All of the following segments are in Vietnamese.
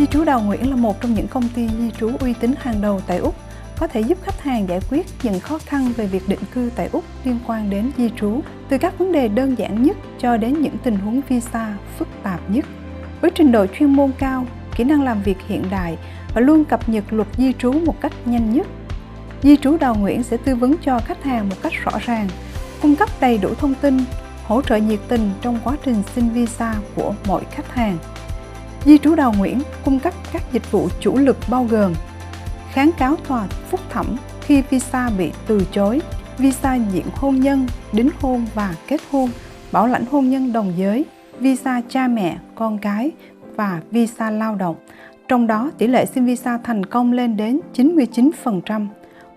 Di trú Đào Nguyễn là một trong những công ty di trú uy tín hàng đầu tại Úc, có thể giúp khách hàng giải quyết những khó khăn về việc định cư tại Úc liên quan đến di trú, từ các vấn đề đơn giản nhất cho đến những tình huống visa phức tạp nhất. Với trình độ chuyên môn cao, kỹ năng làm việc hiện đại và luôn cập nhật luật di trú một cách nhanh nhất, Di trú Đào Nguyễn sẽ tư vấn cho khách hàng một cách rõ ràng, cung cấp đầy đủ thông tin, hỗ trợ nhiệt tình trong quá trình xin visa của mọi khách hàng. Di trú Đào Nguyễn cung cấp các dịch vụ chủ lực bao gồm kháng cáo tòa phúc thẩm khi visa bị từ chối, visa diện hôn nhân, đính hôn và kết hôn, bảo lãnh hôn nhân đồng giới, visa cha mẹ, con cái và visa lao động. Trong đó, tỷ lệ xin visa thành công lên đến 99%.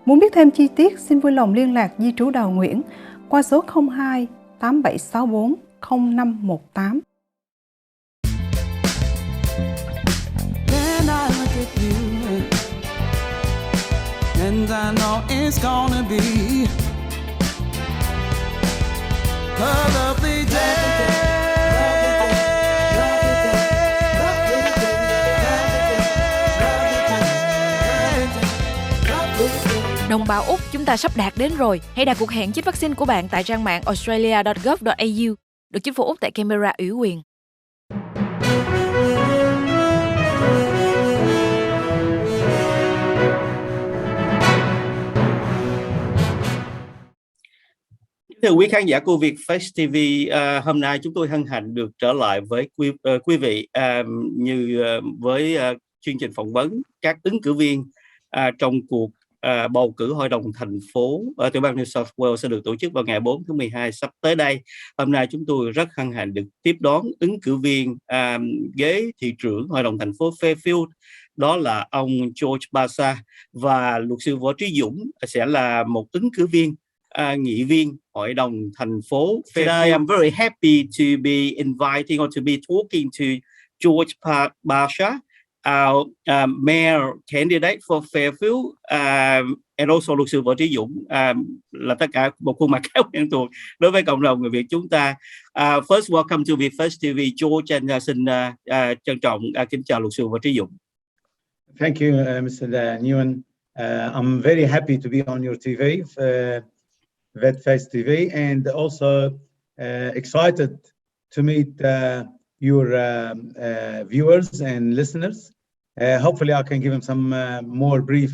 Muốn biết thêm chi tiết, xin vui lòng liên lạc Di trú Đào Nguyễn qua số 02 8764 0518. And I know it's gonna be a lovely day. Đồng bào Úc, chúng ta sắp đạt đến rồi. Hãy đặt cuộc hẹn chích vaccine của bạn tại trang mạng australia.gov.au, được chính phủ Úc tại Canberra ủy quyền. Thưa quý khán giả của Vietface TV, hôm nay chúng tôi hân hạnh được trở lại với quý vị với chương trình phỏng vấn các ứng cử viên trong cuộc bầu cử Hội đồng thành phố ở tiểu bang New South Wales sẽ được tổ chức vào ngày 4 tháng 12 sắp tới đây. Hôm nay chúng tôi rất hân hạnh được tiếp đón ứng cử viên ghế thị trưởng Hội đồng thành phố FAIRFIELD, đó là ông George Basa, và luật sư Võ Trí Dũng sẽ là một ứng cử viên nghị viên Hội đồng thành phố. Today I'm very happy to be inviting or to be talking to George Basa, our mayor candidate for Fairfield, and also luật sư Võ Trí Dũng, là tất cả một khuôn mặt khá quen thuộc đối với cộng đồng người Việt chúng ta. First, welcome to Vietface TV, George, and xin trân trọng kính chào luật sư Võ Trí Dũng. Thank you, Mr. ĐઉપયોNG. I'm very happy to be on your TV, Vietface TV, and also excited to meet your viewers and listeners. Hopefully I can give them some more brief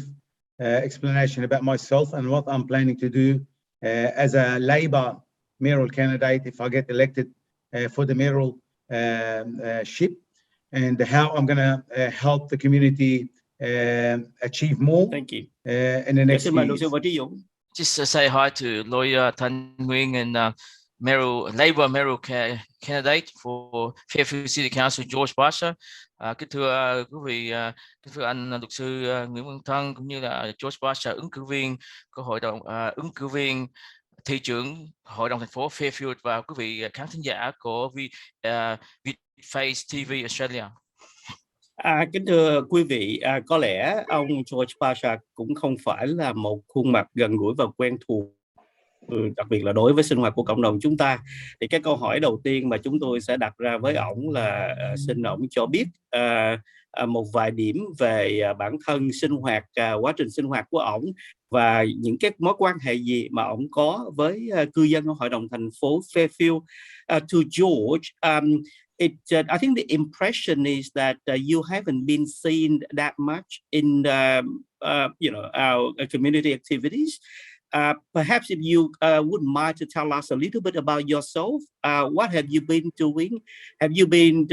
explanation about myself and what I'm planning to do as a Labour mayoral candidate if I get elected for the mayoral ship, and how I'm going to help the community achieve more. Thank you. In the next few years. Just say hi to lawyer THANH and Labour mayoral candidate for Fairfield City Council George Basa. Kính thưa quý vị, kính thưa anh luật sư Nguyễn Văn Thân cũng như là George Basa, ứng cử viên của ứng cử viên thị trưởng Hội đồng thành phố Fairfield, và quý vị khán thính giả của Vietface TV Australia. Kính thưa quý vị, có lẽ ông George Basa cũng không phải là một khuôn mặt gần gũi và quen thuộc, đặc biệt là đối với sinh hoạt của cộng đồng chúng ta. Thì cái câu hỏi đầu tiên mà chúng tôi sẽ đặt ra với ổng là xin ổng cho biết một vài điểm về bản thân sinh hoạt, quá trình sinh hoạt của ổng và những cái mối quan hệ gì mà ổng có với cư dân ở Hội đồng thành phố Fairfield. To George, I think the impression is that you haven't been seen that much in our community activities. Perhaps if you wouldn't mind to tell us a little bit about yourself, what have you been doing? Have you been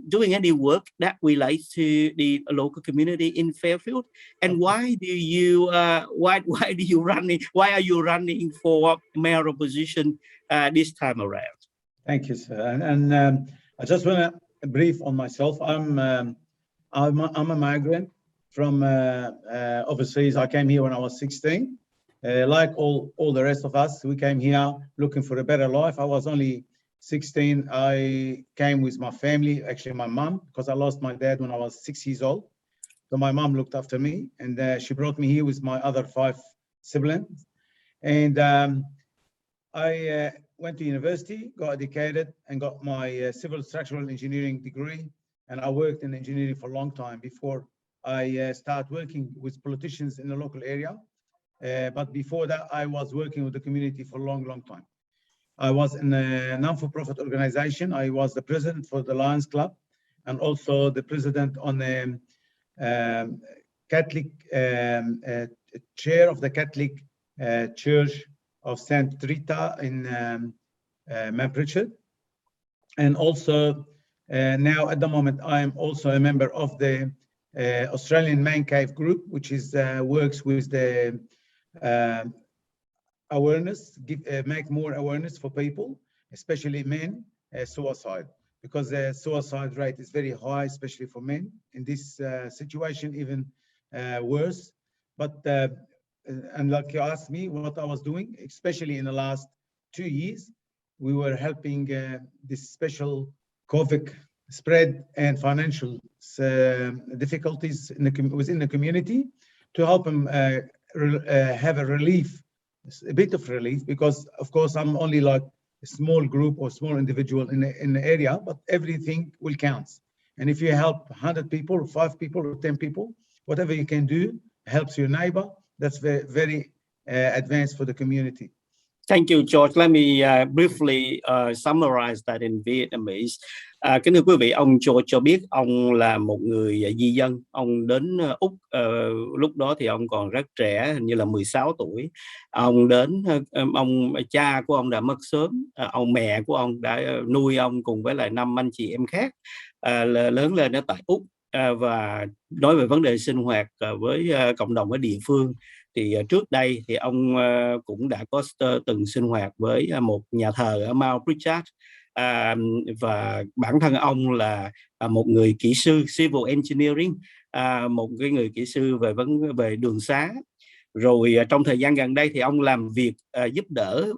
doing any work that relates to the local community in Fairfield? And why are you running for mayoral position this time around? Thank you, sir. And I just want to brief on myself. I'm a migrant from overseas. I came here when I was 16. Like all the rest of us, we came here looking for a better life. I was only 16. I came with my family, actually my mom, because I lost my dad when I was 6 years old. So my mom looked after me, and she brought me here with my other 5 siblings. And I went to university, got educated, and got my civil structural engineering degree and I worked in engineering for a long time before I start working with politicians in the local area. But before that, I was working with the community for a long time. I was in a non-for-profit organization. I was the president for the Lions Club and also the president on the Catholic chair of the Catholic Church of Saint Rita in Mount Pritchard. And also now at the moment, I am also a member of the Australian Man Cave group, which is works with the awareness, make more awareness for people, especially men, suicide, because the suicide rate is very high, especially for men. In this situation, even worse. But and like you asked me what I was doing, especially in the last 2 years, we were helping this special COVID spread and financial difficulties within the community to help them have a relief, a bit of relief, because of course I'm only like a small group or small individual in the area, but everything will count. And if you help 100 people, or 5 people, or 10 people, whatever you can do helps your neighbor. That's very, very advanced for the community. Thank you, George. Let me briefly summarize that in Vietnamese. Kính thưa quý vị, ông George cho biết ông là một người di dân. Ông đến Úc, lúc đó thì ông còn rất trẻ, hình như là 16 tuổi. Ông đến, cha của ông đã mất sớm. Ông mẹ của ông đã nuôi ông cùng với lại 5 anh chị em khác lớn lên ở tại Úc. Và nói về vấn đề sinh hoạt với cộng đồng ở địa phương, thì trước đây thì ông cũng đã có từng sinh hoạt với một nhà thờ ở Mount Pritchard, và bản thân ông là một người kỹ sư civil engineering, một cái người kỹ sư về đường xá. Rồi trong thời gian gần đây thì ông làm việc giúp đỡ,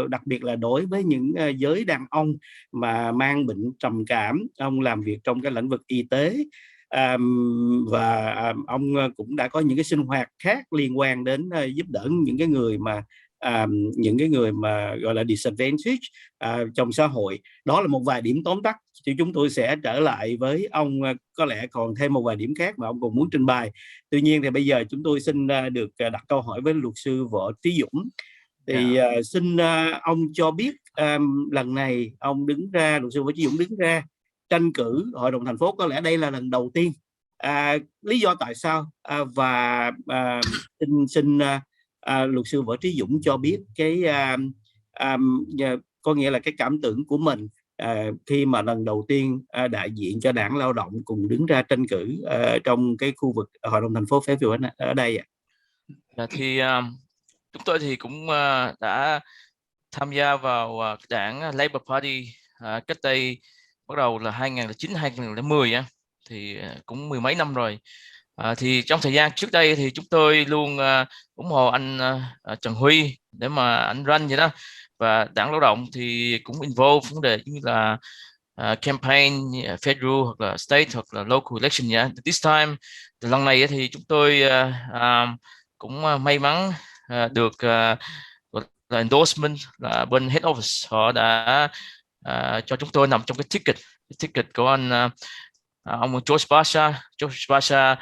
đặc biệt là đối với những giới đàn ông mà mang bệnh trầm cảm. Ông làm việc trong cái lĩnh vực y tế. Và ông cũng đã có những cái sinh hoạt khác liên quan đến giúp đỡ những cái người mà gọi là disadvantage trong xã hội. Đó là một vài điểm tóm tắt, thì chúng tôi sẽ trở lại với ông, có lẽ còn thêm một vài điểm khác mà ông còn muốn trình bày. Tuy nhiên thì bây giờ chúng tôi xin được đặt câu hỏi với luật sư Võ Trí Dũng. Thì xin ông cho biết lần này ông đứng ra, luật sư Võ Trí Dũng đứng ra tranh cử hội đồng thành phố, có lẽ đây là lần đầu tiên. Lý do tại sao? Và xin luật sư Võ Trí Dũng cho biết cái có nghĩa là cái cảm tưởng của mình khi mà lần đầu tiên đại diện cho đảng Lao động cùng đứng ra tranh cử trong cái khu vực hội đồng thành phố Fairfield ở đây. Thì chúng tôi thì cũng đã tham gia vào đảng Labour Party cách đây bắt đầu là 2009-2010 thì cũng mười mấy năm rồi. Thì trong thời gian trước đây thì chúng tôi luôn ủng hộ anh Trần Huy để mà anh run vậy đó, và đảng Lao động thì cũng involve vấn đề như là campaign federal hoặc là state hoặc là local election nha. This time từ lần này thì chúng tôi cũng may mắn được là endorsement là bên head office, họ đã cho chúng tôi nằm trong cái ticket của ông George Basha.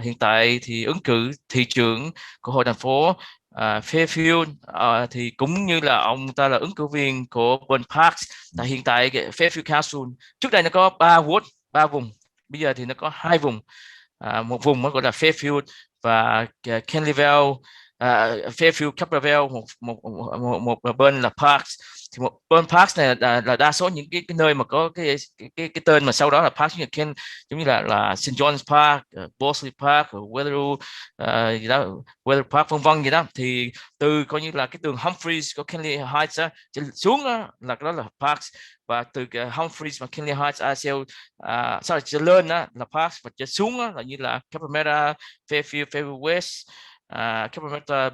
Hiện tại thì ứng cử thị trưởng của hội thành phố Fairfield, thì cũng như là ông ta là ứng cử viên của bên Parks. Tại hiện tại Fairfield Council trước đây nó có 3 vùng, bây giờ thì nó có 2 vùng. Một vùng nó gọi là Fairfield và Kenleyville, Fairfield Capreville, một bên là Parks. Thì một bên Parks này là đa số những cái nơi mà có cái tên mà sau đó là Parks, giống như là St John's Park, Bosley Park, Weatherall, gì đó, Weather Park vân gì đó. Thì từ coi như là cái đường Humphreys của Kenley Heights xuống đó là Parks, và từ Humphreys và Kenley Heights trở lên đó là Parks, và trở xuống đó là như là Cabramatta, Fairfield, Fairfield West, Cabramatta,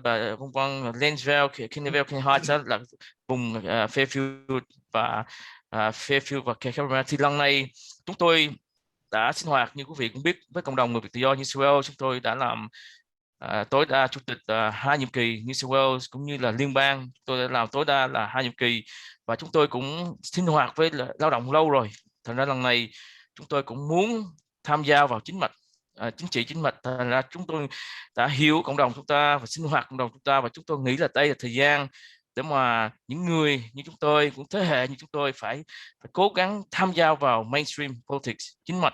vân Lanesville, Kenleyville, Kenley Heights là vùng Fairfield và Fairfield và Cabramatta. Thì lần này chúng tôi đã sinh hoạt như quý vị cũng biết với cộng đồng người Việt tự do New South Wales. Chúng tôi đã làm tối đa chủ tịch 2 nhiệm kỳ New South Wales cũng như là liên bang. Tôi đã làm tối đa là 2 nhiệm kỳ, và chúng tôi cũng sinh hoạt với lao động lâu rồi. Thành ra lần này chúng tôi cũng muốn tham gia vào chính trị chính mạch. Thành ra chúng tôi đã hiểu cộng đồng chúng ta và sinh hoạt cộng đồng chúng ta, và chúng tôi nghĩ là đây là thời gian để mà những người như chúng tôi, cũng thế hệ như chúng tôi phải cố gắng tham gia vào mainstream politics chính mạch.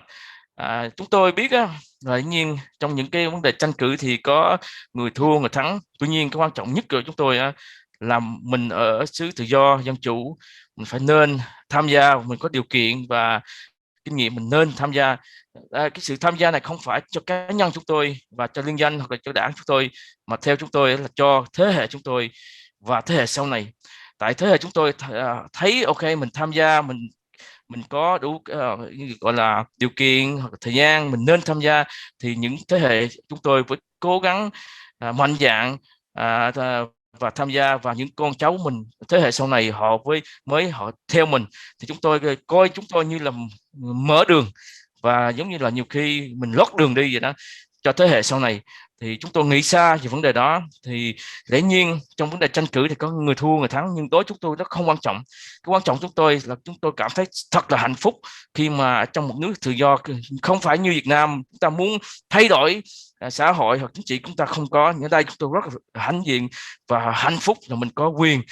Chúng tôi biết là dĩ nhiên trong những cái vấn đề tranh cử thì có người thua người thắng, tuy nhiên cái quan trọng nhất của chúng tôi là mình ở xứ tự do dân chủ, mình phải nên tham gia, mình có điều kiện và kinh nghiệm mình nên tham gia. Cái sự tham gia này không phải cho cá nhân chúng tôi và cho liên danh hoặc là cho đảng chúng tôi, mà theo chúng tôi là cho thế hệ chúng tôi và thế hệ sau này. Tại thế hệ chúng tôi thấy ok, mình tham gia, mình có đủ gọi là điều kiện hoặc thời gian mình nên tham gia, thì những thế hệ chúng tôi phải cố gắng mạnh dạn và tham gia, và những con cháu mình thế hệ sau này họ họ theo mình, thì chúng tôi coi chúng tôi như là mở đường, và giống như là nhiều khi mình lót đường đi vậy đó cho thế hệ sau này. Thì chúng tôi nghĩ xa về vấn đề đó. Thì dĩ nhiên trong vấn đề tranh cử thì có người thua người thắng, nhưng đối chúng tôi nó không quan trọng. Cái quan trọng chúng tôi là chúng tôi cảm thấy thật là hạnh phúc khi mà trong một nước tự do, không phải như Việt Nam chúng ta muốn thay đổi xã hội hoặc chính trị chúng ta không có. Ở đây chúng tôi rất là hãnh diện và hạnh phúc là mình có quyền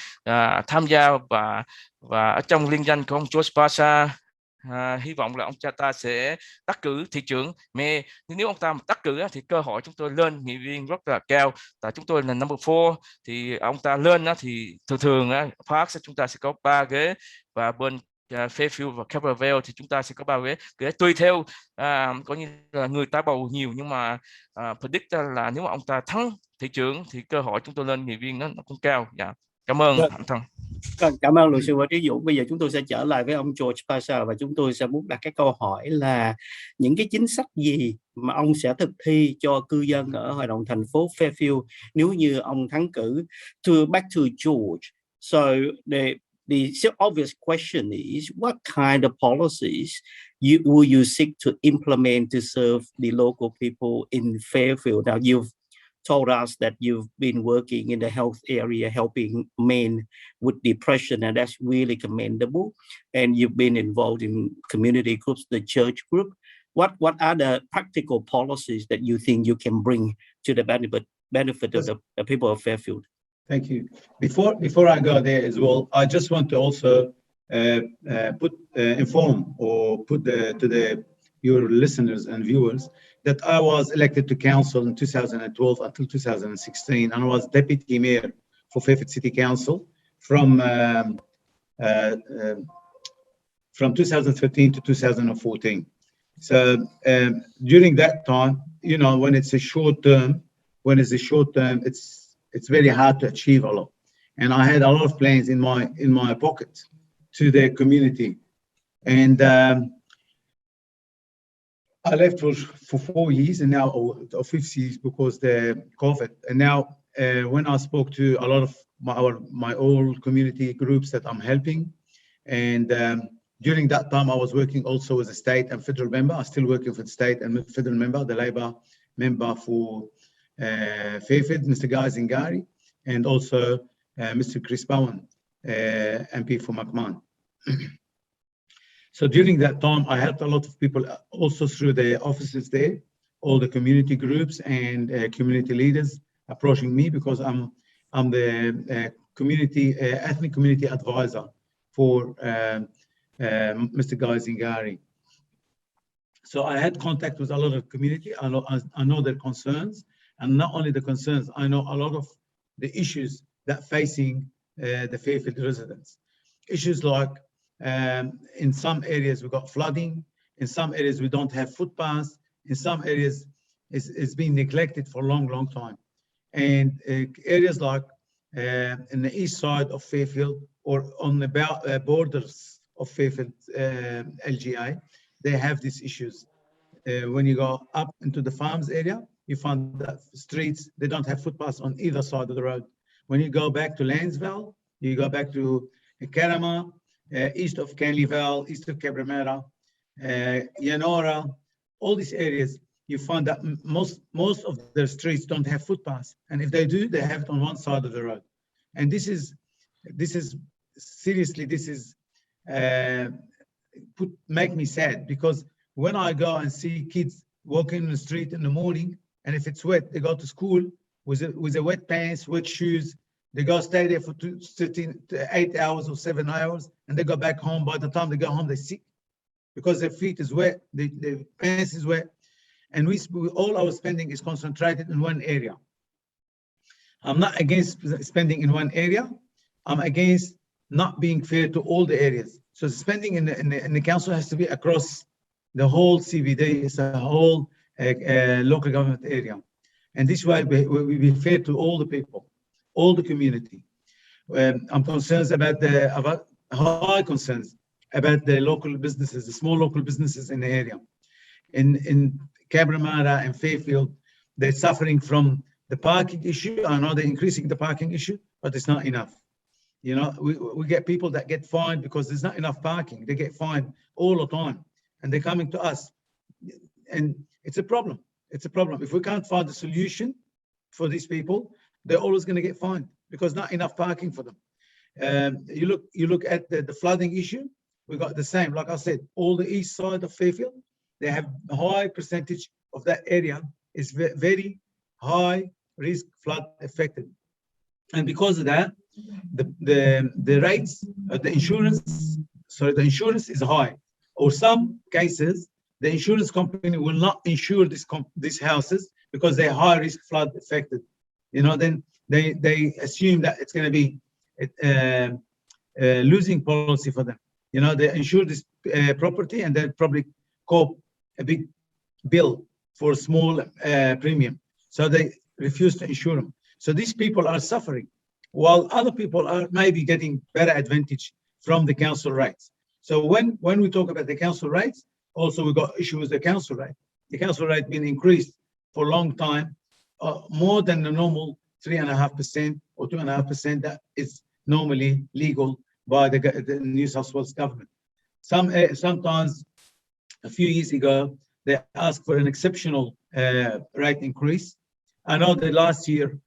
tham gia, và ở trong liên danh của ông George Pasha, hy vọng là ông cha ta sẽ đắc cử thị trưởng. Nếu ông ta đắc cử thì cơ hội chúng tôi lên nghị viên rất là cao. Tại chúng tôi là number 4, thì ông ta lên thì thường Park chúng ta sẽ có 3 ghế, và bên Fairfield và Campbell thì chúng ta sẽ có 3 ghế tùy theo coi như là người ta bầu nhiều, nhưng mà predict là nếu mà ông ta thắng thị trưởng thì cơ hội chúng tôi lên nghị viên nó cũng cao. Dạ, cảm ơn anh Thân. Cảm ơn luật sư Võ Trí Dũng. Bây giờ chúng tôi sẽ trở lại với ông George Pasha, và chúng tôi sẽ muốn đặt cái câu hỏi là những cái chính sách gì mà ông sẽ thực thi cho cư dân ở hội đồng thành phố Fairfield nếu như ông thắng cử. Back to George. So the obvious question is, what kind of policies will you seek to implement to serve the local people in Fairfield? Now, you've told us that you've been working in the health area, helping men with depression, and that's really commendable. And you've been involved in community groups, the church group. What are the practical policies that you think you can bring to the benefit of the people of Fairfield? Thank you. Before I go there as well, I just want to also inform or put your listeners and viewers that I was elected to council in 2012 until 2016, and I was deputy mayor for Fairfield City Council from 2013 to 2014. So during that time, you know, when it's a short term, it's very hard to achieve a lot. And I had a lot of plans in my pocket to the community, and I left for 4 years, and now or 5 years because the COVID. And now when I spoke to a lot of my old community groups that I'm helping, and during that time I was working also as a state and federal member. I'm still working for the state and federal member, the Labor member for Fairfield, Mr. Guy Zingari, and also Mr. Chris Bowen, MP for McMahon. So during that time, I helped a lot of people also through the offices there, all the community groups and community leaders approaching me, because I'm the ethnic community advisor for Mr. Guy Zingari. So I had contact with a lot of community. I know their concerns, and not only the concerns, I know a lot of the issues that facing the Fairfield residents. Issues like in some areas we got flooding, in some areas we don't have footpaths, in some areas it's been neglected for a long time. And areas like in the east side of Fairfield or on the borders of Fairfield LGA, they have these issues. When you go up into the farms area, you find that streets, they don't have footpaths on either side of the road. When you go back to Lansville, you go back to Karama, east of Canleyville, east of Cabramatta, Yanora, all these areas, you find that most of the streets don't have footpaths, and if they do, they have it on one side of the road. And this is seriously, this is make me sad, because when I go and see kids walking in the street in the morning, and if it's wet, they go to school with a wet pants, wet shoes. They go stay there for 8 hours or 7 hours, and they go back home. By the time they go home, they're sick because their feet is wet, their pants is wet, and all our spending is concentrated in one area. I'm not against spending in one area. I'm against not being fair to all the areas. So spending in the council has to be across the whole CBD, it's a whole local government area. And this way we be fair to all the people, all the community. I'm concerned about high concerns about the local businesses, the small local businesses in the area. In Cabramatta and Fairfield, they're suffering from the parking issue. I know they're increasing the parking issue, but it's not enough. You know, we get people that get fined because there's not enough parking. They get fined all the time, and they're coming to us. And it's a problem. It's a problem. If we can't find a solution for these people, they're always going to get fined because not enough parking for them. You look at the flooding issue. We got the same. Like I said, all the east side of Fairfield, they have a high percentage of that area is very high risk flood affected, and because of that, the rates, the insurance is high. Or some cases, the insurance company will not insure these houses because they're high risk flood affected. You know, then they assume that it's going to be a losing policy for them. You know, they insure this property and they probably cope a big bill for a small premium. So they refuse to insure them. So these people are suffering, while other people are maybe getting better advantage from the council rates. So when we talk about the council rates, also we got issue with the council rate. The council rate been increased for a long time, more than the normal 3.5% or 2.5% that is normally legal by the New South Wales government. Sometimes a few years ago, they asked for an exceptional rate increase. I know that last year,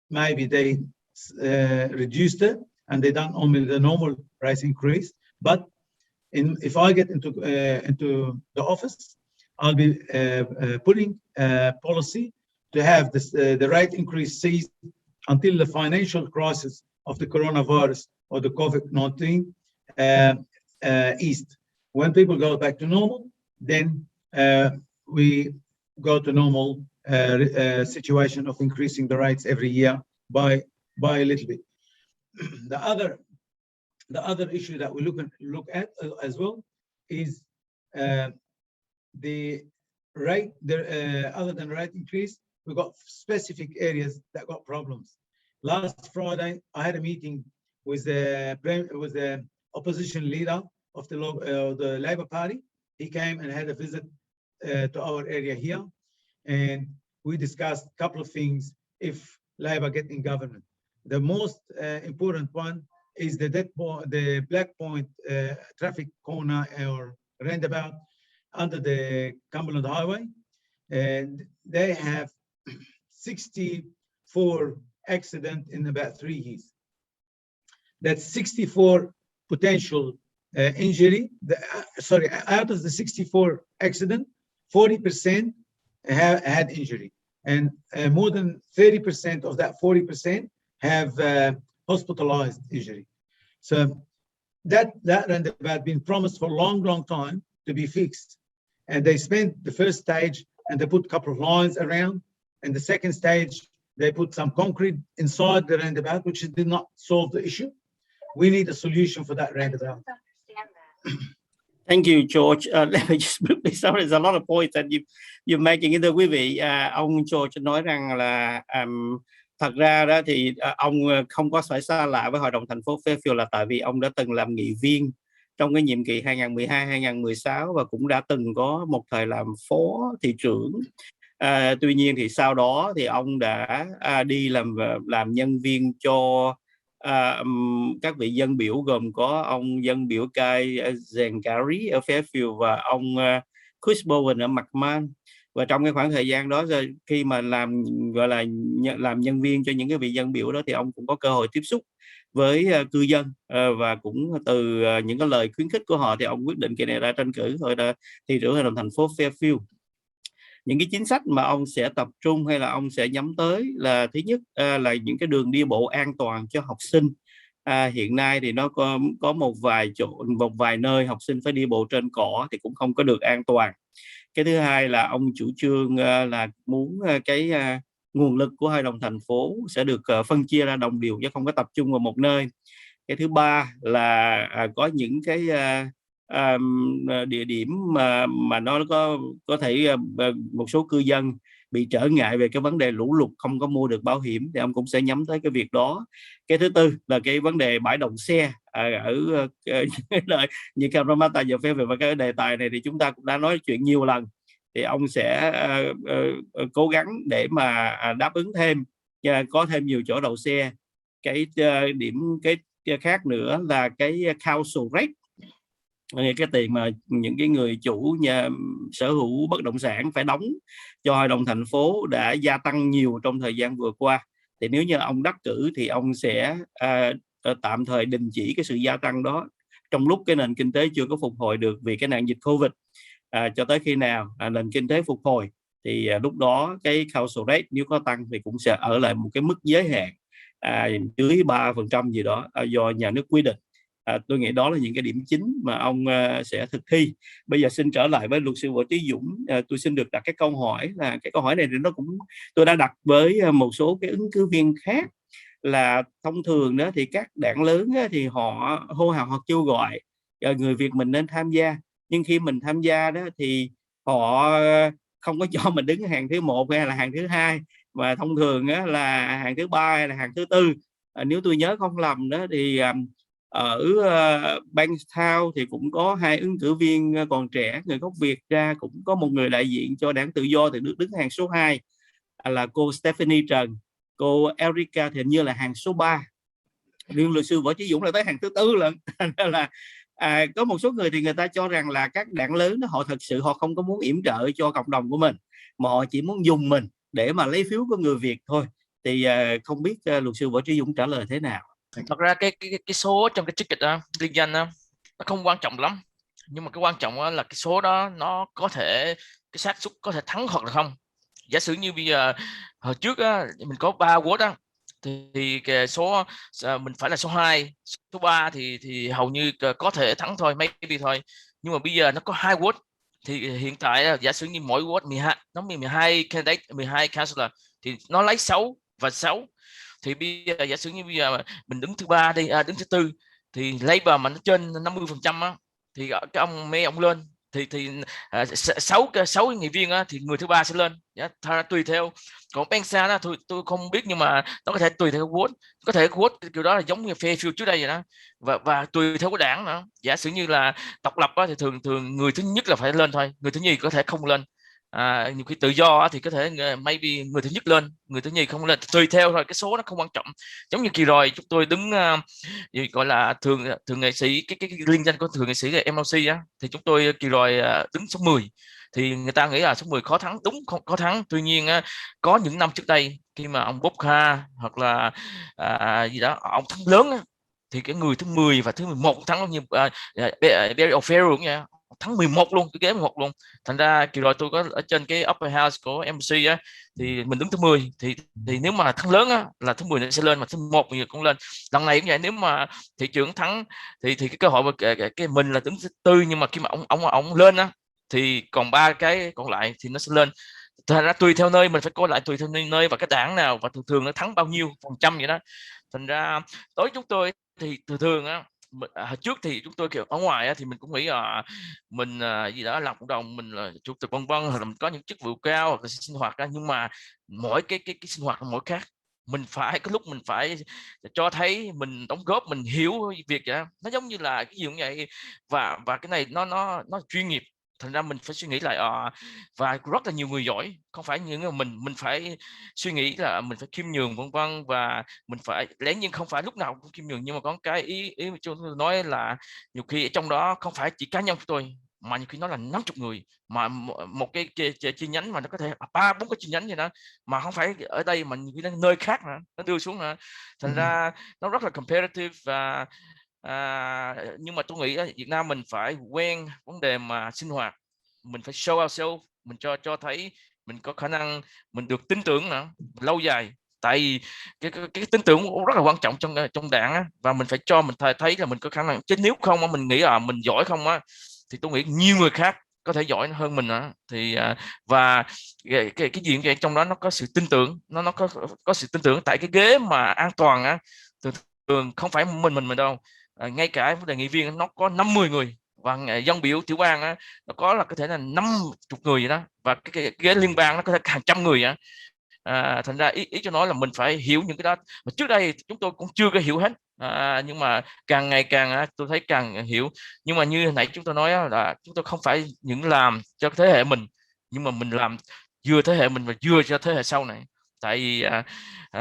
maybe they reduced it and they done only the normal price increase. But if I get into the office, I'll be putting a policy to have this, the rate increase ceased until the financial crisis of the coronavirus or the COVID-19 eased. When people go back to normal, then we go to normal situation of increasing the rates every year by a little bit. The other issue that we look at as well is the rate. Other than rate increase, we've got specific areas that got problems. Last Friday, I had a meeting with the opposition leader of the Labour Party. He came and had a visit to our area here, and we discussed a couple of things if Labour get in government. The most important one is the Black Point traffic corner or roundabout under the Cumberland Highway, and they have 64 accidents in about 3 years. That's 64 potential injury. Out of the 64 accident, 40% had injury, and more than 30% of that 40% have hospitalized injury. So that roundabout been promised for a long time to be fixed, and they spent the first stage and they put a couple of lines around, and the second stage they put some concrete inside the roundabout, which did not solve the issue. We need a solution for that roundabout. Thank you, George. Let me just briefly, sorry, there's a lot of points that you're making. Thưa quý vị, ông George nói rằng là thật ra đó thì ông không có phải xa lạ với Hội đồng thành phố Fairfield là tại vì ông đã từng làm nghị viên trong cái nhiệm kỳ 2012-2016 và cũng đã từng có một thời làm phó thị trưởng. Tuy nhiên thì sau đó thì ông đã đi làm nhân viên cho các vị dân biểu, gồm có ông dân biểu cai Zengari ở Fairfield và ông Chris Bowen ở McMahon. Và trong cái khoảng thời gian đó, khi mà làm gọi là làm nhân viên cho những cái vị dân biểu đó, thì ông cũng có cơ hội tiếp xúc với cư dân, và cũng từ những cái lời khuyến khích của họ thì ông quyết định kỳ này ra tranh cử thị trưởng hội đồng thành phố Fairfield. Những cái chính sách mà ông sẽ tập trung hay là ông sẽ nhắm tới là thứ nhất là những cái đường đi bộ an toàn cho học sinh. Hiện nay thì nó có một vài nơi học sinh phải đi bộ trên cỏ thì cũng không có được an toàn. Cái thứ hai là ông chủ trương là muốn cái nguồn lực của hội đồng thành phố sẽ được phân chia ra đồng đều chứ không có tập trung vào một nơi. Cái thứ ba là có những cái địa điểm mà nó có thể một số cư dân bị trở ngại về cái vấn đề lũ lụt, không có mua được bảo hiểm, thì ông cũng sẽ nhắm tới cái việc đó. Cái thứ tư là cái vấn đề bãi đậu xe ở như Caramata giờ phê về cái đề tài này thì chúng ta cũng đã nói chuyện nhiều lần, thì ông sẽ cố gắng để mà đáp ứng thêm, có thêm nhiều chỗ đậu xe. Cái khác nữa là cái council rate, cái tiền mà những cái người chủ nhà sở hữu bất động sản phải đóng cho hội đồng thành phố đã gia tăng nhiều trong thời gian vừa qua. Thì nếu như ông đắc cử thì ông sẽ tạm thời đình chỉ cái sự gia tăng đó trong lúc cái nền kinh tế chưa có phục hồi được vì cái nạn dịch Covid, cho tới khi nào nền kinh tế phục hồi thì lúc đó cái council rate nếu có tăng thì cũng sẽ ở lại một cái mức giới hạn dưới 3% gì đó do nhà nước quy định. Tôi nghĩ đó là những cái điểm chính mà ông sẽ thực thi. Bây giờ xin trở lại với luật sư Võ Trí Dũng, tôi xin được đặt cái câu hỏi, là cái câu hỏi này thì nó cũng tôi đã đặt với một số cái ứng cử viên khác, là thông thường đó thì các đảng lớn đó, thì họ hô hào, họ kêu gọi người Việt mình nên tham gia, nhưng khi mình tham gia đó thì họ không có cho mình đứng hàng thứ 1 hay là hàng thứ 2, mà thông thường đó là hàng thứ 3 hay là hàng thứ 4. Nếu tôi nhớ không lầm đó thì ở Theo thì cũng có 2 ứng cử viên còn trẻ người gốc Việt ra, cũng có một người đại diện cho đảng Tự Do thì đứng hàng số 2 là cô Stephanie Trần, cô Erica thì hình như là hàng số 3, riêng luật sư Võ Trí Dũng là tới hàng thứ 4 lần. Là có một số người thì người ta cho rằng là các đảng lớn đó, họ thật sự họ không có muốn yểm trợ cho cộng đồng của mình, mà họ chỉ muốn dùng mình để mà lấy phiếu của người Việt thôi. Thì không biết luật sư Võ Trí Dũng trả lời thế nào? Thật ra cái số trong cái ticket liên danh nó không quan trọng lắm, nhưng mà cái quan trọng là cái số đó nó có thể, cái xác suất có thể thắng hoặc là không. Giả sử như bây giờ hồi trước mình có 3 vote thì cái số mình phải là số 2, số 3 thì hầu như có thể thắng thôi, maybe thôi. Nhưng mà bây giờ nó có 2 vote, thì hiện tại giả sử như mỗi vote 12 candidate, 12 councillor thì nó lấy 6 và 6. Thì bây giờ giả sử như bây giờ mình đứng thứ 3 đi, đứng thứ 4 thì Labour mà nó trên 50% thì cái ông lên thì 6 nghị viên thì người thứ 3 sẽ lên, tùy theo. Còn Pensa đó tôi không biết, nhưng mà nó có thể tùy theo vote, có thể vote kiểu đó là giống như Fairfield trước đây vậy đó, và tùy theo cái đảng nữa. Giả sử như là độc lập thì thường người thứ nhất là phải lên thôi, người thứ nhì có thể không lên. Nhiều khi tự do thì có thể maybe người thứ nhất lên, người thứ nhì không lên, tùy theo thôi, cái số nó không quan trọng. Giống như kỳ rồi chúng tôi đứng gọi là thường nghệ sĩ, cái liên danh của thường nghệ sĩ là MLC thì chúng tôi kỳ rồi đứng số 10, thì người ta nghĩ là số 10 khó thắng, đúng không khó thắng. Tuy nhiên có những năm trước đây khi mà ông Bobka hoặc là gì đó ông thắng lớn thì cái người thứ 10 và thứ 11 thắng như Barry O'Farrell cũng vậy, thắng 11 luôn, cái ghế 11 luôn. Thành ra kỳ rồi tôi có ở trên cái upper house của MC thì mình đứng thứ 10, thì nếu mà thắng lớn là thứ 10 sẽ lên, mà thứ 1 cũng lên. Lần này cũng vậy, nếu mà thị trưởng thắng thì cái cơ hội mà cái mình là đứng thứ 4, nhưng mà khi mà ông lên thì còn 3 cái còn lại thì nó sẽ lên. Thành ra tùy theo nơi, mình phải coi lại tùy theo nơi và cái đảng nào, và thường nó thắng bao nhiêu phần trăm vậy đó. Thành ra tối chúng tôi thì thường hồi trước thì chúng tôi kiểu ở ngoài thì mình cũng nghĩ là mình gì đó làm cộng đồng, mình là chủ tịch vân vân, hoặc là mình có những chức vụ cao hoặc là sinh hoạt nhưng mà mỗi cái sinh hoạt mỗi khác. Mình phải có lúc mình phải cho thấy mình đóng góp, mình hiểu việc vậy đó. Nó giống như là cái gì cũng vậy, và cái này nó chuyên nghiệp. Thành ra mình phải suy nghĩ lại và rất là nhiều người giỏi, không phải những người mình phải suy nghĩ là mình phải khiêm nhường vân vân, và mình phải lẽ nhiên không phải lúc nào cũng khiêm nhường, nhưng mà có cái ý tôi nói là nhiều khi ở trong đó không phải chỉ cá nhân của tôi, mà nhiều khi nó là 50 người, mà một cái chi nhánh mà nó có thể 3-4 cái chi nhánh vậy đó, mà không phải ở đây mà nhiều khi nó nơi khác nữa, nó đưa xuống nữa. Thành ra nó rất là competitive. Và nhưng mà tôi nghĩ ở Việt Nam mình phải quen vấn đề mà sinh hoạt, mình phải show ourselves, mình cho thấy mình có khả năng, mình được tin tưởng nữa lâu dài. Tại vì cái tin tưởng cũng rất là quan trọng trong đảng á, và mình phải cho mình thấy là mình có khả năng, chứ nếu không mà mình nghĩ mình giỏi không á, thì tôi nghĩ nhiều người khác có thể giỏi hơn mình nữa. Thì và cái chuyện trong đó nó có sự tin tưởng, nó có sự tin tưởng. Tại cái ghế mà an toàn á, thường không phải mình đâu, ngay cả vấn đề nghị viên nó có 50 người, và dân biểu tiểu bang á, nó có thể là 50 người vậy đó, và cái ghế liên bang nó có thể hàng trăm người á. Thành ra ý cho nói là mình phải hiểu những cái đó, mà trước đây chúng tôi cũng chưa có hiểu hết, nhưng mà càng ngày càng tôi thấy càng hiểu. Nhưng mà như nãy chúng tôi nói là chúng tôi không phải những làm cho thế hệ mình, nhưng mà mình làm vừa thế hệ mình và vừa cho thế hệ sau này. Tại vì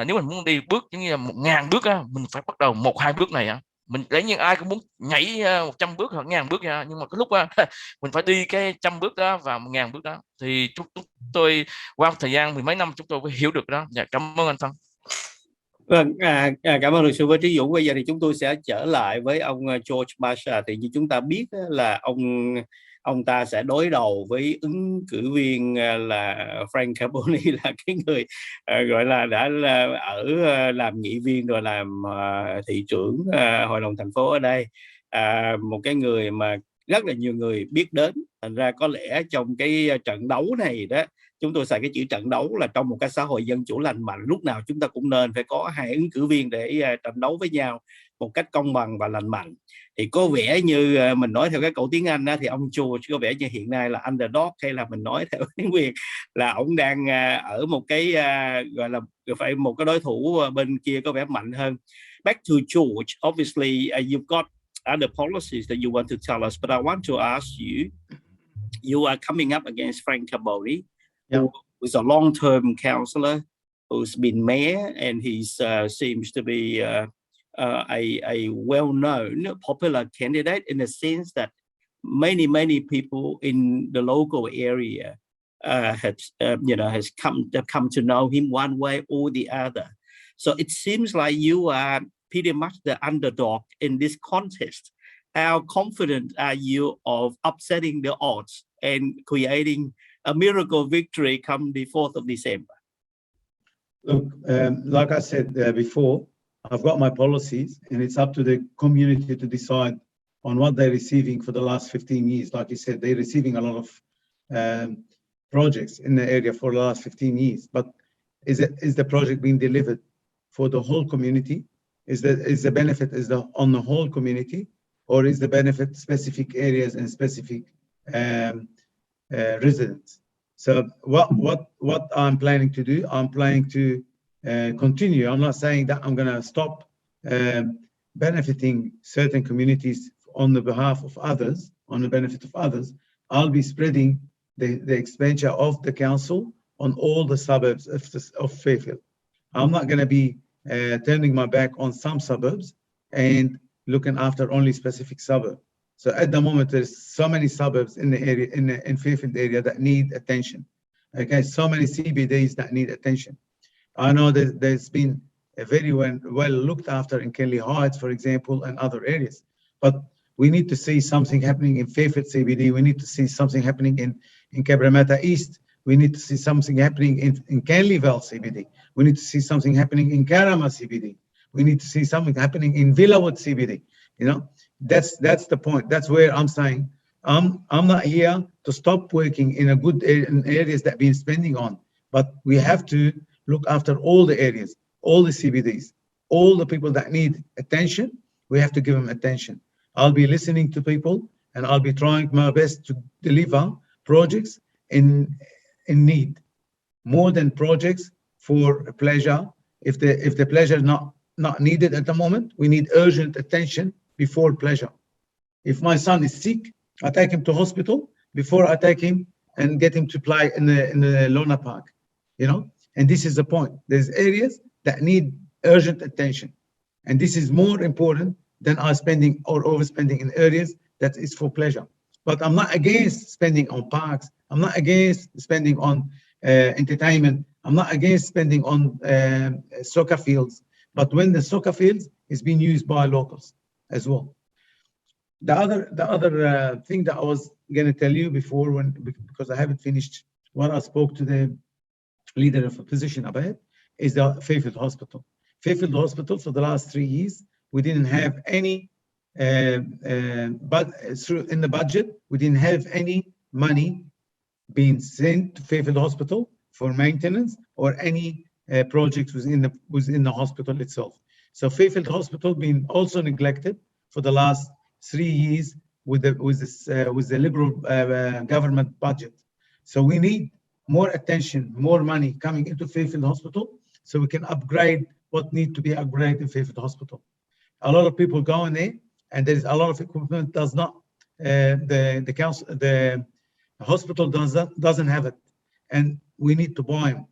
nếu mình muốn đi bước giống như là 1000 bước á, mình phải bắt đầu 1-2 bước này á. Mình lấy nhiên ai cũng muốn nhảy 100 bước hoặc 1000 bước nha, nhưng mà cái lúc mình phải đi cái 100 bước đó và 1000 bước đó. Thì chúng tôi qua thời gian 10 mấy năm chúng tôi mới hiểu được đó. Dạ, cảm ơn anh Thân. Vâng, cảm ơn luật sư với Trí Dũng. Bây giờ thì chúng tôi sẽ trở lại với ông George Basha. Thì như chúng ta biết là ông ta sẽ đối đầu với ứng cử viên là Frank Carboni, là cái người gọi là đã làm nghị viên rồi làm thị trưởng hội đồng thành phố ở đây, một cái người mà rất là nhiều người biết đến. Thành ra có lẽ trong cái trận đấu này đó, chúng tôi xài cái chữ trận đấu là trong một cái xã hội dân chủ lành mạnh, lúc nào chúng ta cũng nên phải có hai ứng cử viên để tranh đấu với nhau một cách công bằng và lành mạnh. Thì có vẻ như mình nói theo cái câu tiếng Anh đó, thì ông George có vẻ như hiện nay là underdog, hay là mình nói theo tiếng Việt là ông đang ở một cái gọi là phải một cái đối thủ bên kia có vẻ mạnh hơn. Back to George, obviously you've got other policies that you want to tell us, but I want to ask you, you are coming up against Frank Carboni, who is a long-term councillor, who's been mayor, and he seems to be a well-known, popular candidate, in the sense that many people in the local area has come to know him one way or the other. So it seems like you are pretty much the underdog in this contest. How confident are you of upsetting the odds and creating a miracle victory come the 4th of December? Look, like I said before, I've got my policies, and it's up to the community to decide on what they're receiving for the last 15 years. Like you said, they're receiving a lot of projects in the area for the last 15 years. But is the project being delivered for the whole community? Is the benefit on the whole community, or is the benefit specific areas and specific residents? So what I'm planning to do, I'm planning to continue. I'm not saying that I'm going to stop benefiting certain communities on the behalf of others, on the benefit of others. I'll be spreading the expenditure of the council on all the suburbs of Fairfield. I'm not going to be turning my back on some suburbs and looking after only specific suburb. So at the moment, there's so many suburbs in the area, in Fairfield area, that need attention. Okay, so many CBDs that need attention. I know that there's been a very well looked after in Kelly Heights, for example, and other areas. But we need to see something happening in Fairfield CBD. We need to see something happening in Cabramatta East. We need to see something happening in Canleyville CBD. We need to see something happening in Karama CBD. We need to see something happening in Villawood CBD. You know, that's the point. That's where I'm saying I'm not here to stop working in areas that been spending on, but we have to look after all the areas, all the CBDs, all the people that need attention. We have to give them attention. I'll be listening to people, and I'll be trying my best to deliver projects in need, more than projects for pleasure. If the pleasure is not needed at the moment, we need urgent attention before pleasure. If my son is sick, I take him to hospital before I take him and get him to play in the Luna Park, you know. And this is the point. There's areas that need urgent attention, and this is more important than our spending or overspending in areas that is for pleasure. But I'm not against spending on parks. I'm not against spending on entertainment. I'm not against spending on soccer fields. But when the soccer fields is being used by locals as well. The other thing that I was going to tell you before, because I haven't finished what I spoke to the leader of opposition about, is the Fairfield Hospital. Fairfield Hospital, for the last 3 years, we didn't have any, but in the budget, we didn't have any money being sent to Fairfield Hospital for maintenance or any projects within the hospital itself. So Fairfield Hospital being also neglected for the last 3 years with the Liberal government budget. So we need more attention, more money coming into Fairfield Hospital so we can upgrade what needs to be upgraded in Fairfield Hospital. A lot of people go in there, and there is a lot of equipment does not. The hospital doesn't have it, and we need to buy them.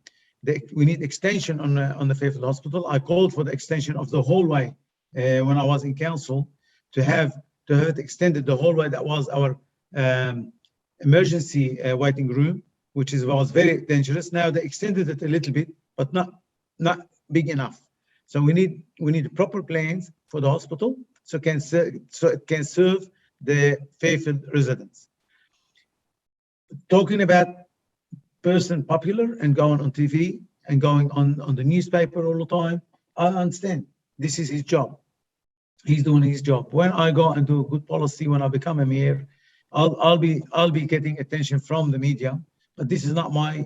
We need extension on the Fairfield Hospital. I called for the extension of the hallway when I was in council to have it extended, the hallway that was our emergency waiting room, which was very dangerous. Now they extended it a little bit, but not big enough. So we need proper plans for the hospital so it can serve the Fairfield residents. Talking about person popular and going on TV and going on the newspaper all the time, I understand. This is his job. He's doing his job. When I go and do good policy, when I become a mayor, I'll be getting attention from the media. But this is not my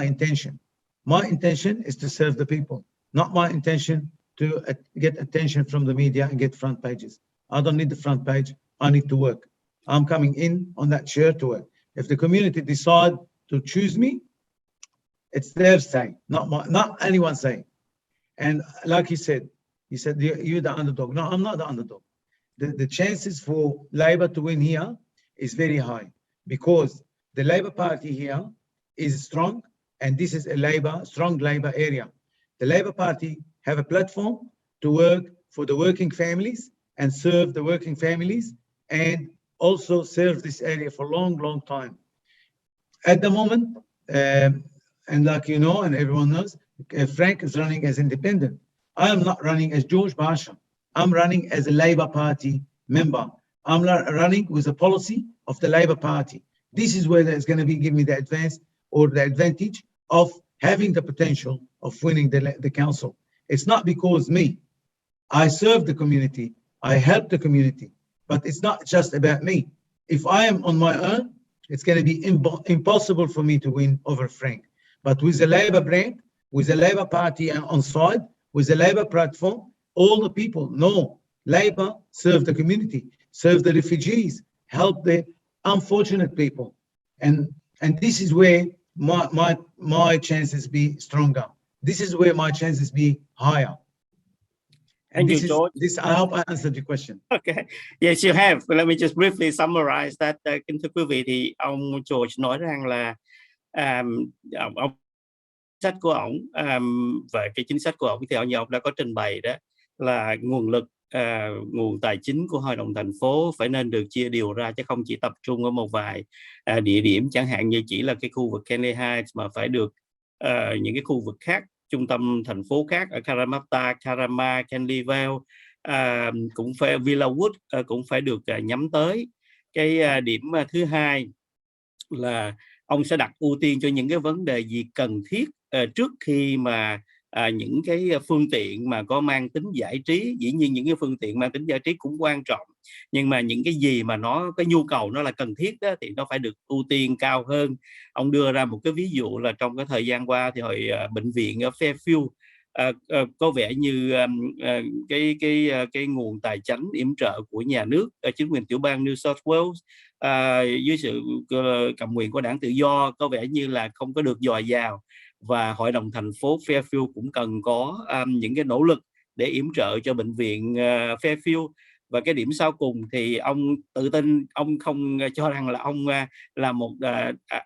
intention. My intention is to serve the people. Not my intention to get attention from the media and get front pages. I don't need the front page. I need to work. I'm coming in on that chair to work. If the community decide to choose me, it's their say, not anyone's say. And like he said you're the underdog. No, I'm not the underdog. The chances for Labour to win here is very high because the Labour Party here is strong, and this is a strong Labour area. The Labour Party have a platform to work for the working families and serve the working families and also serve this area for a long, long time. At the moment, and like you know, and everyone knows, Frank is running as independent. I am not running as George Basha. I'm running as a Labour Party member. I'm running with a policy of the Labour Party. This is where it's going to give me the advantage of having the potential of winning the council. It's not because me. I serve the community. I help the community. But it's not just about me. If I am on my own, it's going to be impossible for me to win over Frank. But with the Labour brand, with the Labour Party on side, with the Labour platform, all the people know Labour serve the community, serve the refugees, help the unfortunate people. And this is where my chances be stronger. This is where my chances be higher. And Thank you, George. I hope I answered your question. Okay. Yes, you have. Let me just briefly summarize that. Kính thưa quý vị, thì ông George nói rằng là ông sách của ông về cái chính sách của ông thì như ông đã có trình bày đó là nguồn lực, nguồn tài chính của hội đồng thành phố phải nên được chia đều ra, chứ không chỉ tập trung ở một vài địa điểm, chẳng hạn như chỉ là cái khu vực Kennedy Heights, mà phải được những cái khu vực khác, trung tâm thành phố khác ở Karamata, Karama, Canleyville, cũng phải Villawood cũng phải được nhắm tới. Cái điểm thứ hai là ông sẽ đặt ưu tiên cho những cái vấn đề gì cần thiết trước khi mà những cái phương tiện mà có mang tính giải trí. Dĩ nhiên những cái phương tiện mang tính giải trí cũng quan trọng, nhưng mà những cái gì mà cái nhu cầu nó là cần thiết đó, thì nó phải được ưu tiên cao hơn. Ông đưa ra một cái ví dụ là trong cái thời gian qua thì bệnh viện ở Fairfield có vẻ như cái nguồn tài chính yểm trợ của nhà nước, chính quyền tiểu bang New South Wales dưới sự cầm quyền của đảng Tự Do có vẻ như là không có được dồi dào, và hội đồng thành phố Fairfield cũng cần có những cái nỗ lực để yểm trợ cho bệnh viện Fairfield. Và cái điểm sau cùng thì ông tự tin, ông không cho rằng là ông là một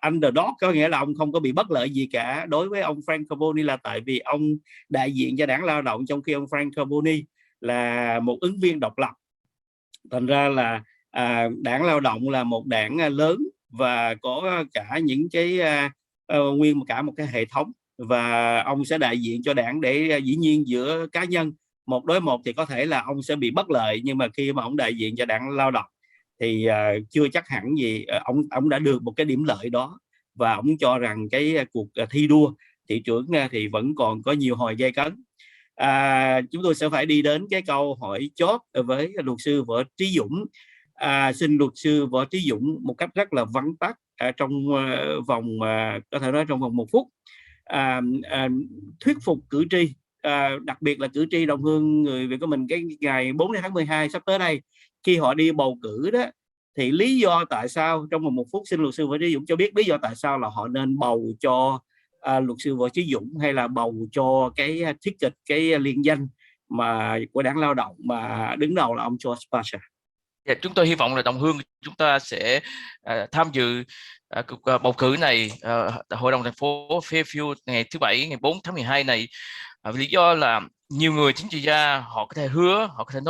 underdog, có nghĩa là ông không có bị bất lợi gì cả đối với ông Frank Carboni, là tại vì ông đại diện cho đảng Lao động, trong khi ông Frank Carboni là một ứng viên độc lập. Thành ra là Đảng Lao động là một đảng lớn và có cả những cái nguyên cả một cái hệ thống, và ông sẽ đại diện cho đảng. Để dĩ nhiên giữa cá nhân một đối một thì có thể là ông sẽ bị bất lợi, nhưng mà khi mà ông đại diện cho đảng Lao động thì chưa chắc hẳn gì ông đã được một cái điểm lợi đó, và ông cho rằng cái cuộc thi đua thị trưởng thì vẫn còn có nhiều hồi gay cấn. Chúng tôi sẽ phải đi đến cái câu hỏi chót với luật sư Võ Trí Dũng. Xin luật sư Võ Trí Dũng một cách rất là vắn tắt trong vòng có thể nói trong vòng 1 phút thuyết phục cử tri, đặc biệt là cử tri đồng hương người Việt của mình cái ngày 4 tháng 12 sắp tới đây, khi họ đi bầu cử đó, thì lý do tại sao, trong vòng 1 phút xin luật sư Võ Trí Dũng cho biết lý do tại sao là họ nên bầu cho luật sư Võ Trí Dũng hay là bầu cho cái ticket, cái liên danh mà của đảng Lao động mà đứng đầu là ông George Barcia. Chúng tôi hy vọng là đồng hương chúng ta sẽ tham dự cuộc bầu cử này, hội đồng thành phố Fairfield ngày thứ Bảy, ngày 4 tháng 12 này. Lý do là nhiều người chính trị gia họ có thể hứa, họ có thể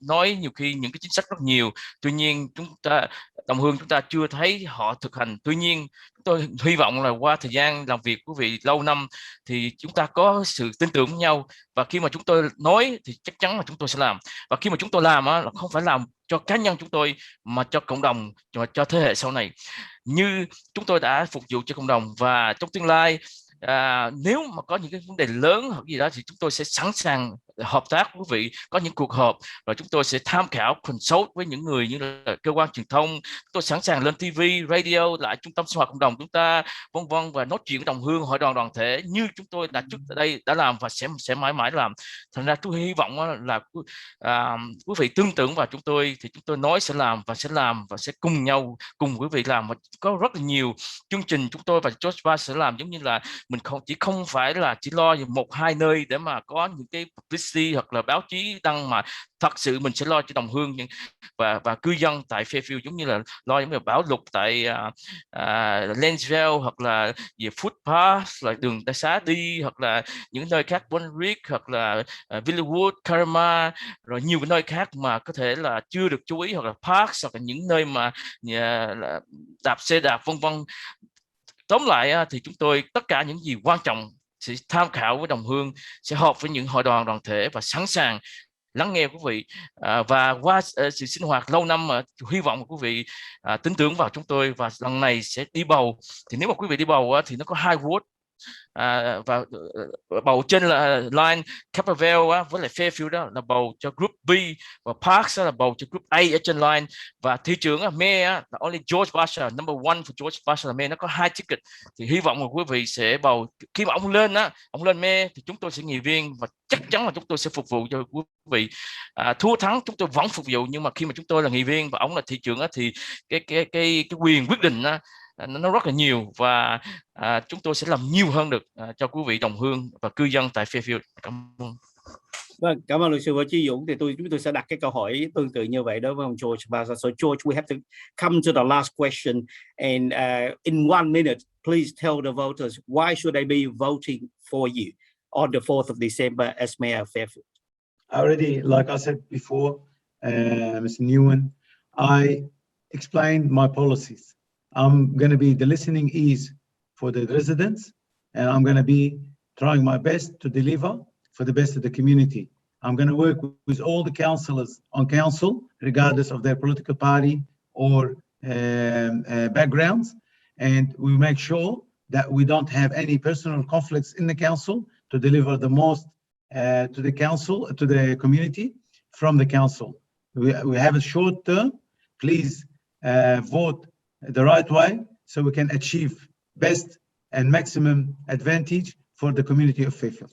nói nhiều khi những cái chính sách rất nhiều, tuy nhiên chúng ta đồng hương chúng ta chưa thấy họ thực hành. Tuy nhiên chúng tôi hy vọng là qua thời gian làm việc quý vị lâu năm thì chúng ta có sự tin tưởng với nhau, và khi mà chúng tôi nói thì chắc chắn là chúng tôi sẽ làm. Và khi mà chúng tôi làm là không phải làm cho cá nhân chúng tôi mà cho cộng đồng, cho thế hệ sau này, như chúng tôi đã phục vụ cho cộng đồng. Và trong tương lai nếu mà có những cái vấn đề lớn hoặc gì đó thì chúng tôi sẽ sẵn sàng hợp tác với quý vị, có những cuộc họp và chúng tôi sẽ tham khảo consult với những người như là cơ quan truyền thông. Tôi sẵn sàng lên TV, radio, lại trung tâm sinh hoạt cộng đồng chúng ta, vân vân, và nói chuyện với đồng hương, hội đoàn thể như chúng tôi đã trước đây đã làm và sẽ mãi mãi làm. Thành ra tôi hy vọng là quý vị tin tưởng vào chúng tôi thì chúng tôi nói sẽ làm và sẽ cùng nhau cùng quý vị làm. Và có rất là nhiều chương trình chúng tôi và George Barcia sẽ làm, giống như là mình không phải là chỉ lo 1-2 nơi để mà có những cái publicity hoặc là báo chí đăng, mà thật sự mình sẽ lo cho đồng hương và cư dân tại Fairfield, giống như là lo những cái bão lụt tại Lansdale, hoặc là về footpath là đường đại xá đi, hoặc là những nơi khác, Bonrick hoặc là Villawood, Karma, rồi nhiều cái nơi khác mà có thể là chưa được chú ý, hoặc là parks, hoặc là những nơi mà đạp xe đạp vân vân. Tóm lại thì chúng tôi tất cả những gì quan trọng sẽ tham khảo với đồng hương, sẽ họp với những hội đoàn thể và sẵn sàng lắng nghe quý vị. Và qua sự sinh hoạt lâu năm mà hy vọng quý vị tin tưởng vào chúng tôi, và lần này sẽ đi bầu. Thì nếu mà quý vị đi bầu thì nó có 2 ward, và bầu trên là line Caperville với lại Fairfield đó là bầu cho group B, và Parks là bầu cho group A ở trên line. Và thị trưởng Mayor là only George Barcia, number 1 for George Barcia là Mayor, nó có 2 ticket. Thì hy vọng là quý vị sẽ bầu. Khi mà ông lên Mayor thì chúng tôi sẽ nghị viên, và chắc chắn là chúng tôi sẽ phục vụ cho quý vị. Thua thắng chúng tôi vẫn phục vụ, nhưng mà khi mà chúng tôi là nghị viên và ông là thị trưởng thì cái quyền quyết định nó rất là nhiều, và chúng tôi sẽ làm nhiều hơn được cho quý vị đồng hương và cư dân tại Fairfield. Cảm ơn. Vâng, cảm ơn luật sư Võ Trí Dũng. Thì chúng tôi sẽ đặt cái câu hỏi tương tự như vậy đối với ông George Barcia. So George, we have to come to the last question, and in 1 minute, please tell the voters why should they be voting for you on the 4th of December as Mayor of Fairfield. Already, like I said before, Mr. Nguyen, I explained my policies. I'm going to be the listening ears for the residents, and I'm going to be trying my best to deliver for the best of the community. I'm going to work with all the councillors on council, regardless of their political party or backgrounds, and we make sure that we don't have any personal conflicts in the council to deliver the most to the council, to the community from the council. We have a short term. Please vote the right way so we can achieve best and maximum advantage for the community of Fairfield.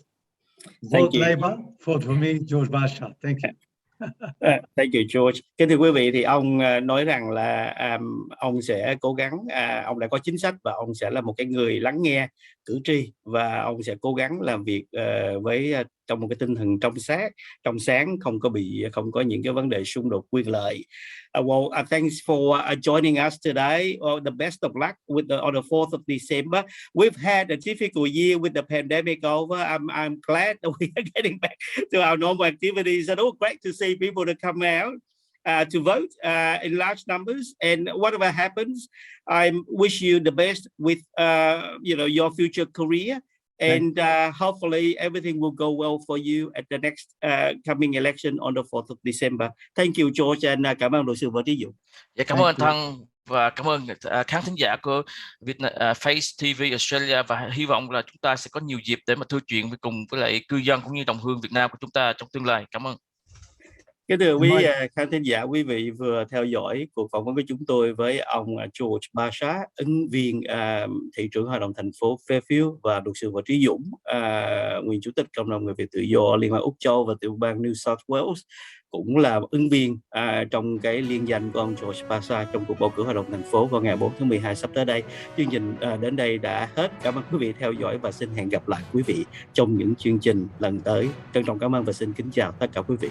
Vote Labour, vote for me, George Barcia. Thank you. Thank you, George. Kính thưa quý vị, thì ông nói rằng là ông sẽ cố gắng, ông đã có chính sách và ông sẽ là một cái người lắng nghe cử tri, và ông sẽ cố gắng làm việc với trong một cái tinh thần trong sáng, không có những cái vấn đề xung đột quyền lợi. Thanks for joining us today. The best of luck with on the 4th of December. We've had a difficult year with the pandemic over. I'm glad that we are getting back to our normal activities, and all great to see people to come out to vote in large numbers. And whatever happens, I wish you the best with your future career. And hopefully everything will go well for you at the next coming election on the 4th of December. Thank you, George, and cảm ơn luật sư Võ Trí Dũng. Dạ, cảm ơn Thăng và cảm ơn khán thính giả của Vietface TV Australia, và hy vọng là chúng ta sẽ có nhiều dịp để mà thư chuyện cùng với lại cư dân cũng như đồng hương Việt Nam của chúng ta trong tương lai. Cảm ơn. Kính thưa quý khán thính giả, quý vị vừa theo dõi cuộc phỏng vấn của chúng tôi với ông George Basha, ứng viên thị trưởng Hội đồng thành phố Fairfield, và luật sư Võ Trí Dũng, nguyên chủ tịch cộng đồng người Việt tự do Liên bang Úc Châu và tiểu bang New South Wales, cũng là ứng viên trong cái liên danh của ông George Basha trong cuộc bầu cử Hội đồng thành phố vào ngày 4 tháng 12 sắp tới đây. Chương trình đến đây đã hết. Cảm ơn quý vị theo dõi và xin hẹn gặp lại quý vị trong những chương trình lần tới. Trân trọng cảm ơn và xin kính chào tất cả quý vị.